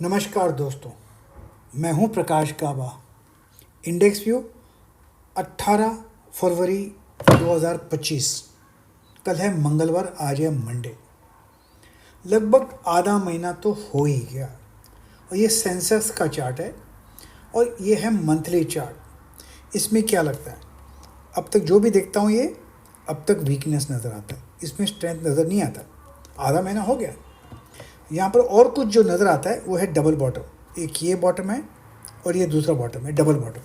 नमस्कार दोस्तों, मैं हूं प्रकाश काबा। इंडेक्स व्यू 18 फरवरी 2025। कल है मंगलवार, आज है मंडे। लगभग आधा महीना तो हो ही गया और ये सेंसेक्स का चार्ट है और ये है मंथली चार्ट। इसमें क्या लगता है, अब तक जो भी देखता हूँ ये अब तक वीकनेस नज़र आता है, इसमें स्ट्रेंथ नज़र नहीं आता। आधा महीना हो गया। यहाँ पर और कुछ जो नज़र आता है वो है डबल बॉटम। एक ये बॉटम है और ये दूसरा बॉटम है, डबल बॉटम।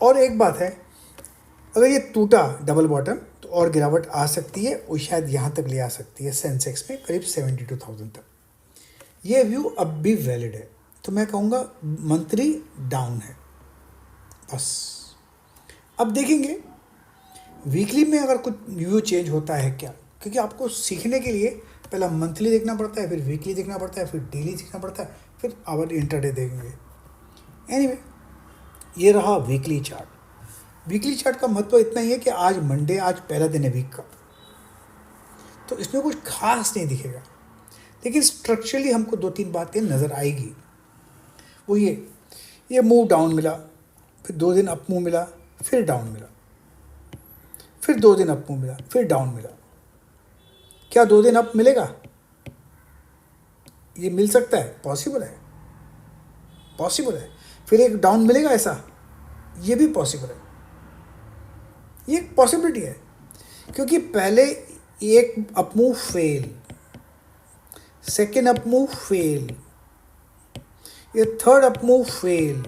और एक बात है, अगर ये टूटा डबल बॉटम तो और गिरावट आ सकती है और शायद यहाँ तक ले आ सकती है सेंसेक्स में, करीब 72,000 तक। ये व्यू अब भी वैलिड है, तो मैं कहूँगा मंथली डाउन है बस। अब देखेंगे वीकली में अगर कुछ व्यू चेंज होता है क्या, क्योंकि आपको सीखने के लिए पहला मंथली देखना पड़ता है, फिर वीकली देखना पड़ता है, फिर डेली देखना पड़ता है, फिर आवर इंटरडे देखेंगे। एनीवे, ये रहा वीकली चार्ट। वीकली चार्ट का महत्व इतना ही है कि आज मंडे, आज पहला दिन है वीक का, तो इसमें कुछ खास नहीं दिखेगा, लेकिन स्ट्रक्चरली हमको दो तीन बातें नज़र आएगी। वो ये मूव डाउन मिला, फिर 2 दिन अप मूव मिला, फिर डाउन मिला, फिर 2 दिन अप मूव मिला, फिर डाउन मिला। क्या 2 दिन अप मिलेगा? ये मिल सकता है, पॉसिबल है, पॉसिबल है। फिर एक डाउन मिलेगा ऐसा, ये भी पॉसिबल है, ये एक पॉसिबिलिटी है। क्योंकि पहले एक up move fail, second up move fail, ये थर्ड अप मूव फेल।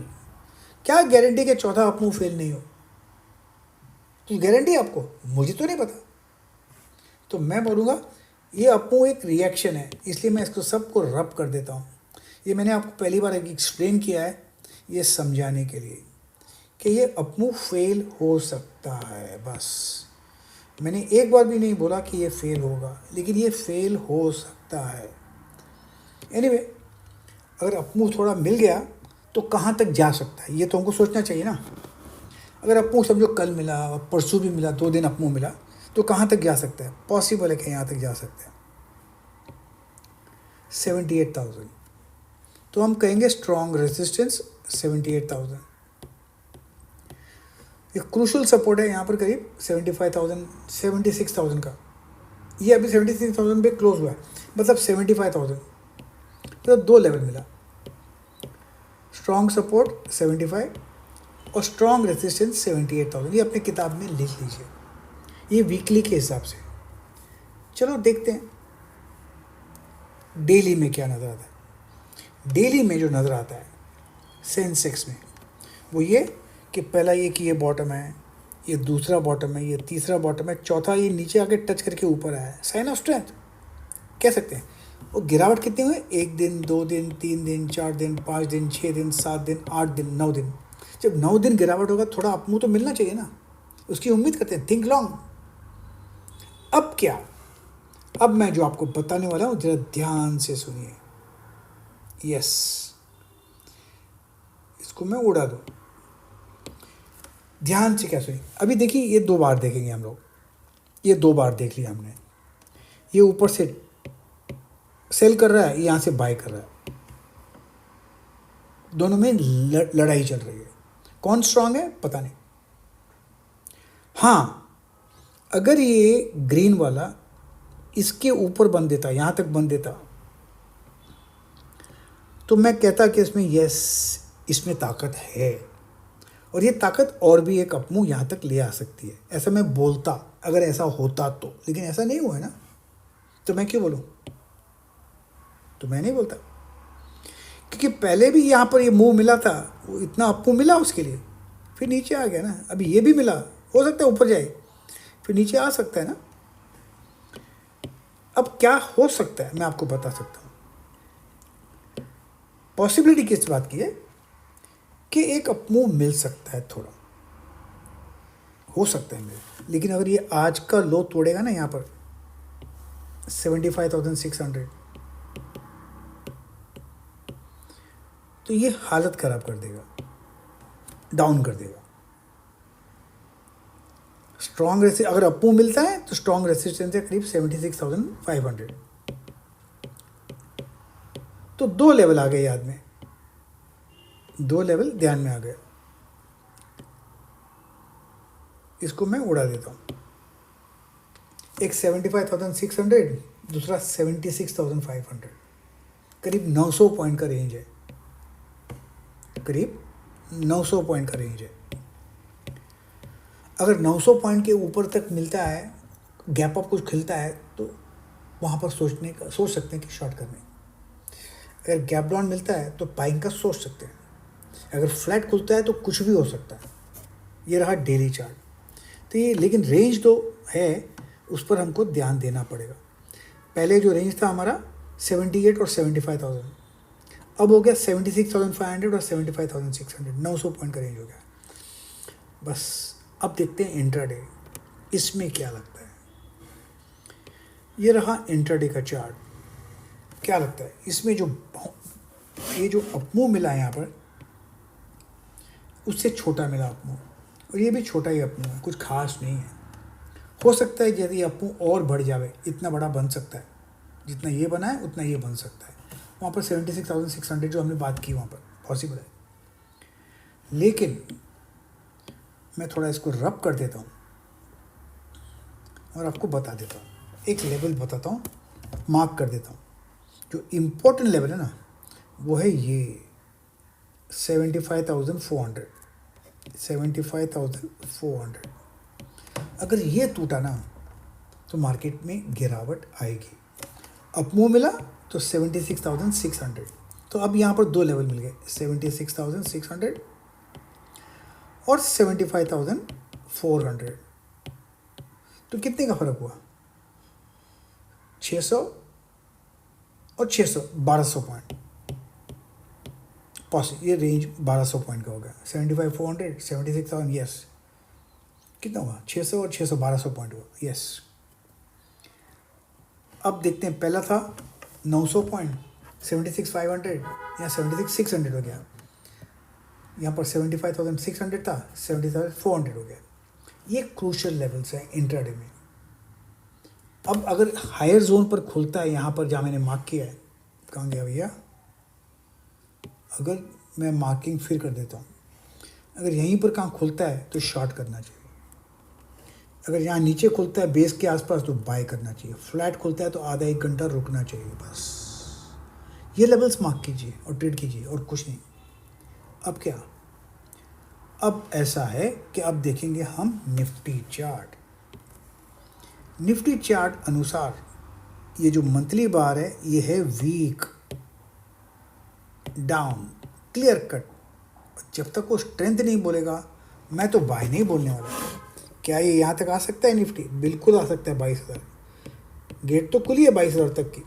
क्या गारंटी कि चौथा अप मूव फेल नहीं हो? तो गारंटी आपको, मुझे तो नहीं पता। तो मैं बोलूँगा ये अप मूव एक रिएक्शन है, इसलिए मैं इसको सबको रब कर देता हूँ। ये मैंने आपको पहली बार एक्सप्लेन किया है ये समझाने के लिए कि ये अप मूव फेल हो सकता है। बस मैंने एक बार भी नहीं बोला कि ये फेल होगा, लेकिन ये फेल हो सकता है। एनीवे, अगर अप मूव थोड़ा मिल गया तो कहाँ तक जा सकता है, ये तो हमको सोचना चाहिए ना। अगर अप मूव समझो कल मिला, परसों भी मिला, 2 दिन अप मूव मिला, तो कहाँ तक जा सकता है? पॉसिबल है कि यहाँ तक जा सकता है 78,000। तो हम कहेंगे स्ट्रॉन्ग रेजिस्टेंस 78,000। एक क्रूशल सपोर्ट है यहाँ पर करीब 75,000, 76,000 का। ये अभी 76,000 पे क्लोज हुआ है, मतलब 75,000, तो 2 लेवल मिला। स्ट्रॉन्ग सपोर्ट 75 और स्ट्रॉन्ग रेजिस्टेंस 78,000। ये अपनी किताब में लिख लीजिए, ये वीकली के हिसाब से। चलो देखते हैं डेली में क्या नज़र आता है। डेली में जो नज़र आता है सेंसेक्स में वो ये कि पहला ये कि ये बॉटम है, ये दूसरा बॉटम है, ये तीसरा बॉटम है, चौथा ये नीचे आके टच करके ऊपर आया है। साइन ऑफ स्ट्रेंथ कह सकते हैं। वो गिरावट कितने हुए? 1 दिन, 2 दिन, 3 दिन, 4 दिन, 5 दिन, 6 दिन, 7 दिन, 8 दिन, 9 दिन। जब 9 दिन गिरावट होगा थोड़ा अप मूव तो मिलना चाहिए ना, उसकी उम्मीद करते हैं। Think long. अब क्या, अब मैं जो आपको बताने वाला हूँ जरा ध्यान से सुनिए। यस, इसको मैं उड़ा दूँ, ध्यान से क्या सुनिए। अभी देखिए, ये 2 बार देखेंगे हम लोग। ये 2 बार देख लिया हमने। ये ऊपर से सेल कर रहा है, यहाँ से बाय कर रहा है, दोनों में लड़ाई चल रही है। कौन स्ट्रांग है पता नहीं। हाँ, अगर ये ग्रीन वाला इसके ऊपर बन देता, यहाँ तक बन देता, तो मैं कहता कि इसमें यस, इसमें ताकत है और ये ताकत और भी एक अप मूव यहाँ तक ले आ सकती है, ऐसा मैं बोलता अगर ऐसा होता तो। लेकिन ऐसा नहीं हुआ है ना, तो मैं क्यों बोलूँ? तो मैं नहीं बोलता, क्योंकि पहले भी यहाँ पर ये मूव मिला था, वो इतना अप मूव मिला उसके लिए, फिर नीचे आ गया ना। अभी ये भी मिला, हो सकता है ऊपर जाए, फिर नीचे आ सकता है ना। अब क्या हो सकता है मैं आपको बता सकता हूँ। पॉसिबिलिटी किस बात की है कि एक अप मूव मिल सकता है, थोड़ा हो सकता है मेरे। लेकिन अगर ये आज का लो तोड़ेगा ना यहाँ पर 75,600, तो ये हालत ख़राब कर देगा, डाउन कर देगा। स्ट्रॉन्ग रेसिस्टेंस अगर अप मूव मिलता है तो स्ट्रॉन्ग रेसिस्टेंस है करीब 76,500। तो दो लेवल आ गए याद में, दो लेवल ध्यान में आ गए। इसको मैं उड़ा देता हूँ, एक 75,600, दूसरा 76,500, करीब 900 पॉइंट का रेंज है, करीब 900 पॉइंट का रेंज है। अगर 900 पॉइंट के ऊपर तक मिलता है, गैप अप कुछ खिलता है, तो वहाँ पर सोच सकते हैं कि शॉर्ट करने। अगर गैप डाउन मिलता है तो बाइंग का सोच सकते हैं। अगर फ्लैट खुलता है तो कुछ भी हो सकता है। ये रहा डेली चार्ट। तो ये लेकिन रेंज तो है, उस पर हमको ध्यान देना पड़ेगा। पहले जो रेंज था हमारा 78 और 75,000, अब हो गया 76,500 और 75,600, 900 पॉइंट का रेंज हो गया। बस अब देखते हैं इंट्राडे, इसमें क्या लगता है। ये रहा इंट्राडे का चार्ट। क्या लगता है इसमें जो ये जो अपमूव मिला है यहाँ पर, उससे छोटा मिला अपमूव, और ये भी छोटा ही अपमूव है, कुछ खास नहीं है। हो सकता है यदि अपमूव और बढ़ जाए, इतना बड़ा बन सकता है, जितना ये बना है उतना ये बन सकता है। वहाँ पर 76,600 जो हमने बात की वहाँ पर पॉसिबल है। लेकिन मैं थोड़ा इसको रब कर देता हूँ और आपको बता देता हूँ, एक लेवल बताता हूँ, मार्क कर देता हूँ। जो इम्पोर्टेंट लेवल है ना, वो है ये 75,400, 75,400। अगर ये टूटा ना तो मार्केट में गिरावट आएगी। अपमूव मिला तो 76,600, तो अब यहाँ पर दो लेवल मिल गए, 76,600 और 75,400। तो कितने का फर्क हुआ? 600 और 600, 1200 पॉइंट। ये रेंज 1200 पॉइंट का हो गया। 75,400, 76,000, यस। कितना हुआ? 600 और 600, 1200 पॉइंट हुआ, यस। अब देखते हैं, पहला था 900 पॉइंट, 76,500 या 76,600 हो गया। यहाँ पर 75,600 था, 70,400 हो गया। ये क्रूशियल लेवल्स हैं इंट्राडे में। अब अगर हायर जोन पर खुलता है, यहाँ पर जहाँ मैंने मार्क किया है, कहाँ गया भैया? अगर मैं मार्किंग फिर कर देता हूँ, अगर यहीं पर कहाँ खुलता है तो शॉर्ट करना चाहिए। अगर यहाँ नीचे खुलता है बेस के आसपास तो बाय करना चाहिए। फ्लैट खुलता है तो आधा एक घंटा रुकना चाहिए, बस। ये लेवल्स मार्क कीजिए और ट्रेड कीजिए, और कुछ नहीं। अब क्या? अब ऐसा है कि अब देखेंगे हम निफ्टी चार्ट। निफ्टी चार्ट अनुसार ये जो मंथली बार है, ये है वीक डाउन, क्लियर कट। जब तक वो स्ट्रेंथ नहीं बोलेगा, मैं तो बाय नहीं बोलने वाला। क्या ये यहाँ तक आ सकता है निफ्टी? बिल्कुल आ सकता है। 22,000 गेट तो खुली है 22,000 तक की,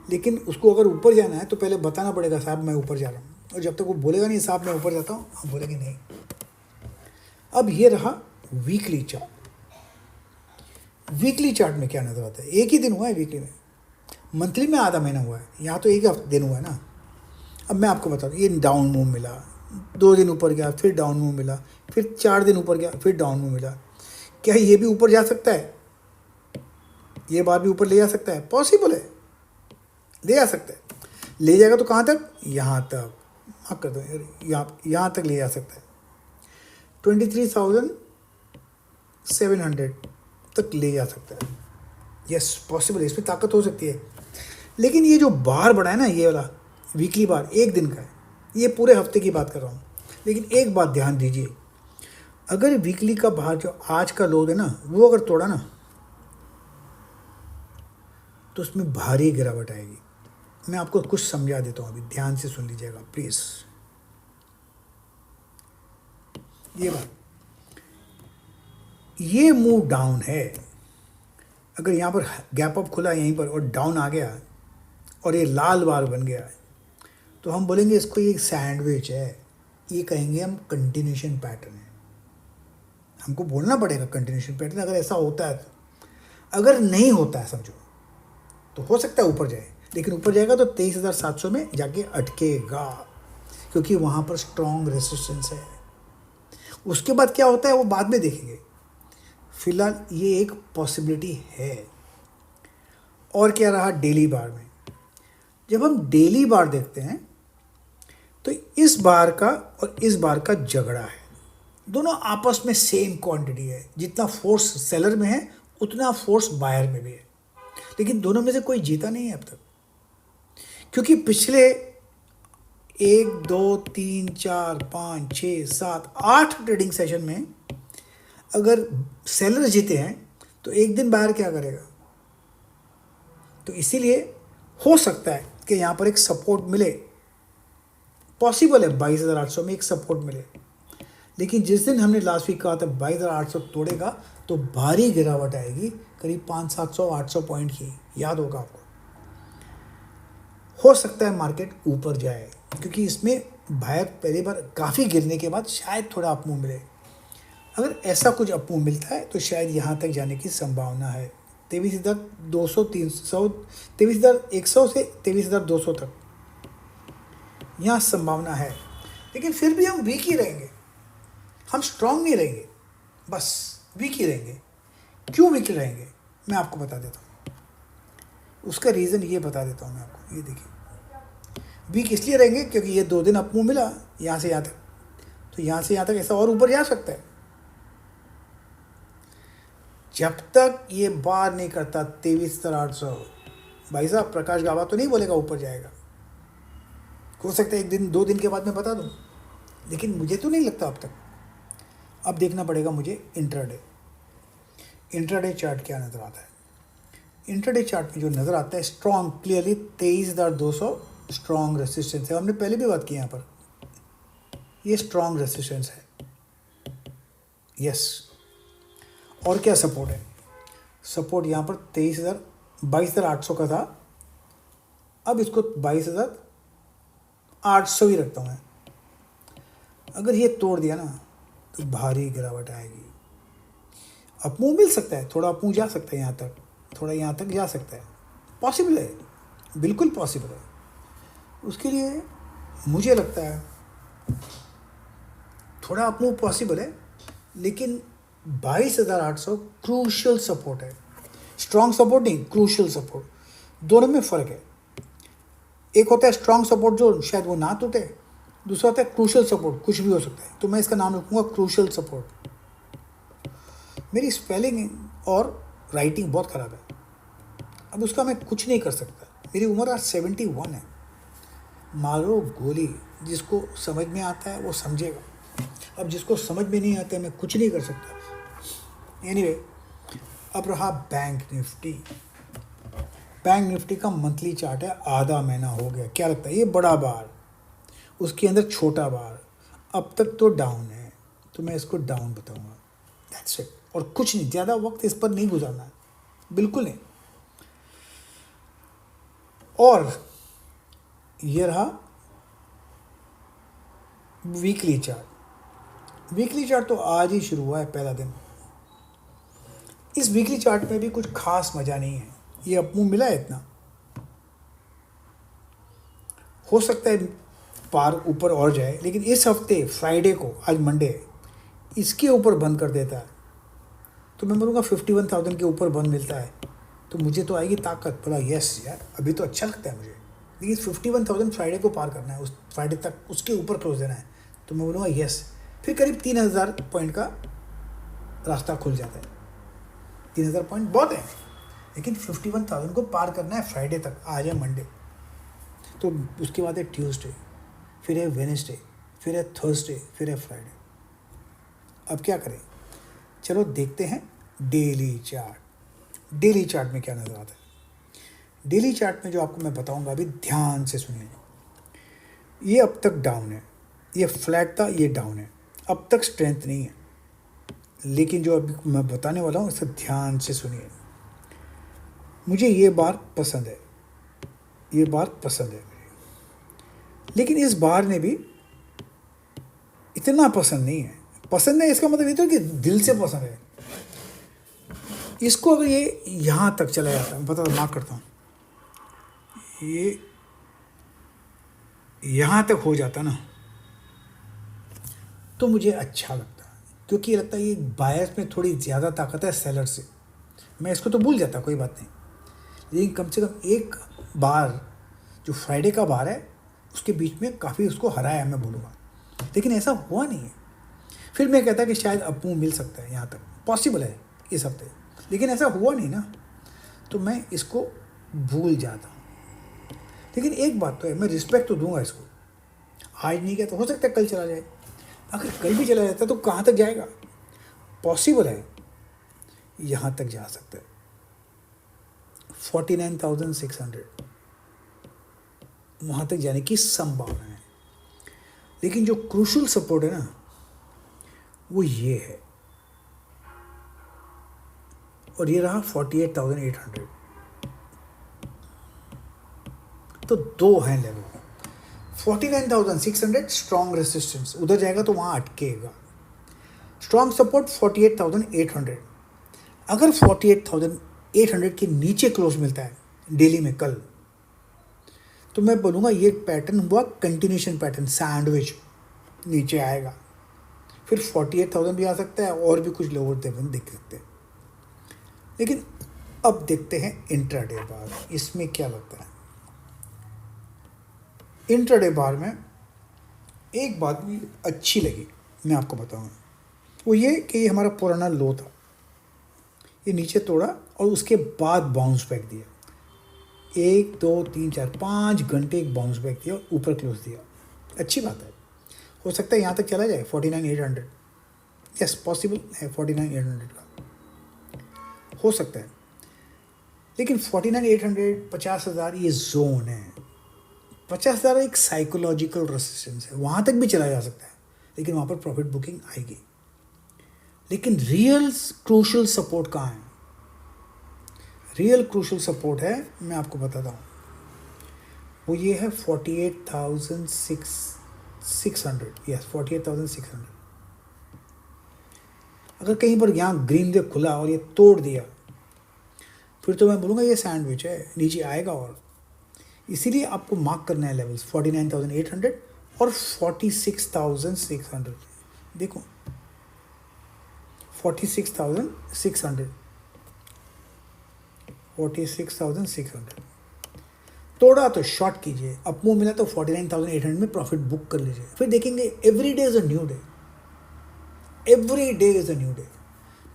लेकिन उसको अगर ऊपर जाना है तो पहले बताना पड़ेगा, साहब मैं ऊपर जा रहा हूँ। और जब तक वो बोलेगा नहीं साहब मैं ऊपर जाता हूँ, हम बोलेंगे नहीं। अब ये रहा वीकली चार्ट। वीकली चार्ट में क्या नजर आता है? एक ही दिन हुआ है वीकली में, मंथली में आधा महीना हुआ है, यहाँ तो एक हफ्ते दिन हुआ है ना। अब मैं आपको बता दूँ, ये डाउन मूव मिला, 2 दिन ऊपर गया, फिर डाउन मूव मिला, फिर 4 दिन ऊपर गया, फिर डाउन मूव मिला। क्या ये भी ऊपर जा सकता है? ये बार भी ऊपर ले जा सकता है? पॉसिबल है, ले जा सकता है। ले जाएगा तो कहाँ तक? यहाँ तक। माफ कर दो, यहाँ तक ले जा सकता है। 23,700 तक ले जा सकता है। यस, पॉसिबल है, इसमें ताकत हो सकती है। लेकिन ये जो बार बढ़ा है ना, ये वाला वीकली बार, एक दिन का है, ये पूरे हफ्ते की बात कर रहा हूँ। लेकिन एक बात ध्यान दीजिए, अगर वीकली का बाहर जो आज का लो है ना, वो अगर तोड़ा ना, तो उसमें भारी गिरावट आएगी। मैं आपको कुछ समझा देता हूँ, अभी ध्यान से सुन लीजिएगा प्लीज़। ये बात, ये मूव डाउन है। अगर यहाँ पर गैप अप खुला यहीं पर और डाउन आ गया और ये लाल बार बन गया, तो हम बोलेंगे इसको ये सैंडविच है। ये कहेंगे हम कंटिन्यूशन पैटर्न है। हमको बोलना पड़ेगा कंटिन्यूशन पैटर्न। अगर ऐसा होता है तो, अगर नहीं होता है समझो, तो हो सकता है ऊपर जाए, लेकिन ऊपर जाएगा तो 23,700 में जाके अटकेगा, क्योंकि वहाँ पर स्ट्रॉन्ग रेसिस्टेंस है। उसके बाद क्या होता है वो बाद में देखेंगे। फिलहाल ये एक पॉसिबिलिटी है। और क्या रहा डेली बार में? जब हम डेली बार देखते हैं तो इस बार का और इस बार का झगड़ा है, दोनों आपस में सेम क्वांटिटी है, जितना फोर्स सेलर में है उतना फोर्स बायर में भी है, लेकिन दोनों में से कोई जीता नहीं है अब तक, क्योंकि पिछले 1 2 3 4 5 6 7 8 ट्रेडिंग सेशन में अगर सेलर जीते हैं तो एक दिन बायर क्या करेगा। तो इसीलिए हो सकता है कि यहाँ पर एक सपोर्ट मिले, पॉसिबल है 22,800 में एक सपोर्ट मिले, लेकिन जिस दिन हमने लास्ट वीक कहा था 22,800 तोड़ेगा तो भारी गिरावट आएगी, करीब 500-700-800 पॉइंट की, याद होगा आपको। हो सकता है मार्केट ऊपर जाए, क्योंकि इसमें बायर पहली बार काफ़ी गिरने के बाद शायद थोड़ा अपमूव मिले। अगर ऐसा कुछ अपमूव मिलता है तो शायद यहाँ तक जाने की संभावना है, 23,200 23,100 से 23,200 तक यहाँ संभावना है। लेकिन फिर भी हम वीक ही रहेंगे, हम स्ट्रांग नहीं रहेंगे, बस वीक ही रहेंगे। क्यों वीक रहेंगे मैं आपको बता देता हूँ, उसका रीज़न ये बता देता हूँ मैं आपको। ये देखिए, वीक इसलिए रहेंगे क्योंकि ये 2 दिन अपमूव मिला यहाँ से यहाँ तक, तो यहाँ से यहाँ तक ऐसा और ऊपर जा सकता है। जब तक ये बार नहीं करता 23,800, भाई साहब प्रकाश गावा तो नहीं बोलेगा ऊपर जाएगा। हो सकता है 1 दिन 2 दिन के बाद मैं बता दूँ, लेकिन मुझे तो नहीं लगता अब तक। अब देखना पड़ेगा मुझे इंट्राडे चार्ट क्या नज़र आता है। इंट्राडे चार्ट में जो नज़र आता है स्ट्रॉन्ग क्लियरली 23,200 स्ट्रॉन्ग रेसिस्टेंस है, हमने पहले भी बात की यहाँ पर, ये स्ट्रॉन्ग रेसिस्टेंस है, यस। और क्या सपोर्ट है, सपोर्ट यहाँ पर 22,800 का था, अब इसको 22,800 ही रखता हूँ मैं। अगर ये तोड़ दिया ना तो भारी गिरावट आएगी, अपमूव मिल सकता है, थोड़ा अपमूव जा सकता है यहाँ तक, थोड़ा यहाँ तक जा सकता है, पॉसिबल है, बिल्कुल पॉसिबल है। उसके लिए मुझे लगता है थोड़ा अपमूव पॉसिबल है, लेकिन 22,800 क्रूशियल सपोर्ट है, स्ट्रॉन्ग सपोर्ट नहीं, क्रूशियल सपोर्ट। दोनों में फ़र्क है, एक होता है स्ट्रॉन्ग सपोर्ट जो शायद वो ना टूटे, दूसरा होता है क्रूशियल सपोर्ट, कुछ भी हो सकता है, तो मैं इसका नाम रखूँगा क्रूशियल सपोर्ट। मेरी स्पेलिंग और राइटिंग बहुत ख़राब है, अब उसका मैं कुछ नहीं कर सकता, मेरी उम्र आज 71 है। मारो गोली, जिसको समझ में आता है वो समझेगा, अब जिसको समझ में नहीं आता है मैं कुछ नहीं कर सकता। एनीवे, अब रहा बैंक निफ्टी। बैंक निफ्टी का मंथली चार्ट है, आधा महीना हो गया, क्या लगता है ये बड़ा बार, उसके अंदर छोटा बार, अब तक तो डाउन है, तो मैं इसको डाउन बताऊंगा, दैट्स इट। और कुछ नहीं, ज़्यादा वक्त इस पर नहीं गुजारना है, बिल्कुल नहीं। और ये रहा वीकली चार्ट। वीकली चार्ट तो आज ही शुरू हुआ है, पहला दिन। इस वीकली चार्ट में भी कुछ खास मज़ा नहीं है, ये अपमूव मिला है इतना, हो सकता है पार ऊपर और जाए, लेकिन इस हफ्ते फ्राइडे को, आज मंडे, इसके ऊपर बंद कर देता है तो मैं बोलूँगा 51,000 के ऊपर बंद मिलता है तो मुझे तो आएगी ताकत, बोला यस यार अभी तो अच्छा लगता है मुझे, लेकिन 51,000 फ्राइडे को पार करना है, उस फ्राइडे तक उसके ऊपर क्लोज देना है, तो मैं बोलूँगा यस। फिर करीब 3,000 पॉइंट का रास्ता खुल जाता है, 3,000 पॉइंट बहुत है, लेकिन 51,000 को पार करना है फ्राइडे तक, आज है मंडे, तो उसके बाद है ट्यूसडे, फिर है वेडनेसडे, फिर है थर्सडे, फिर है फ्राइडे। अब क्या करें, चलो देखते हैं डेली चार्ट। डेली चार्ट में क्या नज़र आता है। डेली चार्ट में जो आपको मैं बताऊंगा अभी ध्यान से सुनिए, ये अब तक डाउन है, ये फ्लैट था, ये डाउन है, अब तक स्ट्रेंथ नहीं है, लेकिन जो अभी मैं बताने वाला हूँ इसे ध्यान से सुनिए। मुझे ये बार पसंद है, ये बार पसंद है, लेकिन इस बार ने भी इतना पसंद नहीं है। पसंद है इसका मतलब ये तो कि दिल से पसंद है। इसको अगर ये यहाँ तक चला जाता है, पता मार्क करता हूँ, ये यहाँ तक हो जाता ना तो मुझे अच्छा लगता, क्योंकि ये लगता है ये बायर्स में थोड़ी ज़्यादा ताकत है सेलर से। मैं इसको तो भूल जाता, कोई बात नहीं, लेकिन कम से कम एक बार जो फ्राइडे का बार है उसके बीच में काफ़ी उसको हराया मैं बोलूँगा, लेकिन ऐसा हुआ नहीं है। फिर मैं कहता कि शायद अप मूव मिल सकता है, यहाँ तक पॉसिबल है इस हफ्ते, लेकिन ऐसा हुआ नहीं ना, तो मैं इसको भूल जाता हूँ। लेकिन एक बात तो है, मैं रिस्पेक्ट तो दूंगा इसको। आज नहीं गया तो हो सकता है कल चला जाए, अगर कल भी चला जाता तो कहाँ तक जाएगा? पॉसिबल है यहाँ तक जा सकता है 49,600, वहाँ तक जाने की संभावना है। लेकिन जो क्रूशल सपोर्ट है ना, वो ये है, और ये रहा 48,800। तो दो हैं लेवल, 49,600 स्ट्रॉन्ग रेसिस्टेंस, उधर जाएगा तो वहाँ अटकेगा। Strong support 48,800। अगर 48,800 के नीचे क्लोज मिलता है डेली में कल, तो मैं बोलूँगा ये पैटर्न हुआ कंटिन्यूशन पैटर्न, सैंडविच नीचे आएगा, फिर 48,000 भी आ सकता है, और भी कुछ लोअर लेवल देख सकते हैं। लेकिन अब देखते हैं इंट्राडे बार, इसमें क्या लगता है। इंट्राडे बार में एक बात भी अच्छी लगी, मैं आपको बताऊंगा, वो ये कि ये हमारा पुराना लो था, ये नीचे तोड़ा और उसके बाद बाउंस बैक दिया, 1 2 3 4 5 घंटे एक बाउंस बैक दिया और ऊपर क्लोज दिया। अच्छी बात है, हो सकता है यहाँ तक चला जाए 49,800। यस, पॉसिबल है 49,800 का हो सकता है, लेकिन 49,800 50,000 ये जोन है। 50,000 एक साइकोलॉजिकल रेसिस्टेंस है, वहाँ तक भी चला जा सकता है, लेकिन वहाँ पर प्रॉफिट बुकिंग आएगी। लेकिन रियल क्रूशल सपोर्ट कहाँ है? रियल क्रूशल सपोर्ट है, मैं आपको बताता हूँ, वो ये है 48,600। यस, 48,600। अगर कहीं पर यहाँ ग्रीन डे खुला और ये तोड़ दिया, फिर तो मैं बोलूँगा ये सैंडविच है, नीचे आएगा। और इसीलिए आपको मार्क करना है लेवल्स 49,800 और 46,600। देखो 46,600 तोड़ा तो शॉर्ट कीजिए, अपमूव मिला तो 49,800 में प्रॉफिट बुक कर लीजिए। फिर देखेंगे every day is a new day, every day is a new day.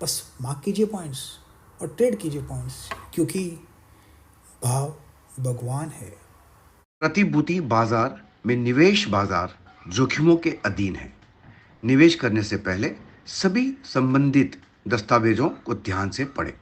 बस मार्क कीजिए पॉइंट्स और ट्रेड कीजिए पॉइंट्स, क्योंकि भाव भगवान है। प्रतिभूति बाजार में निवेश बाजार जोखिमों के अधीन है। निवेश करने से पहले सभी संबंधित दस्तावेजों को ध्यान से पढ़ें।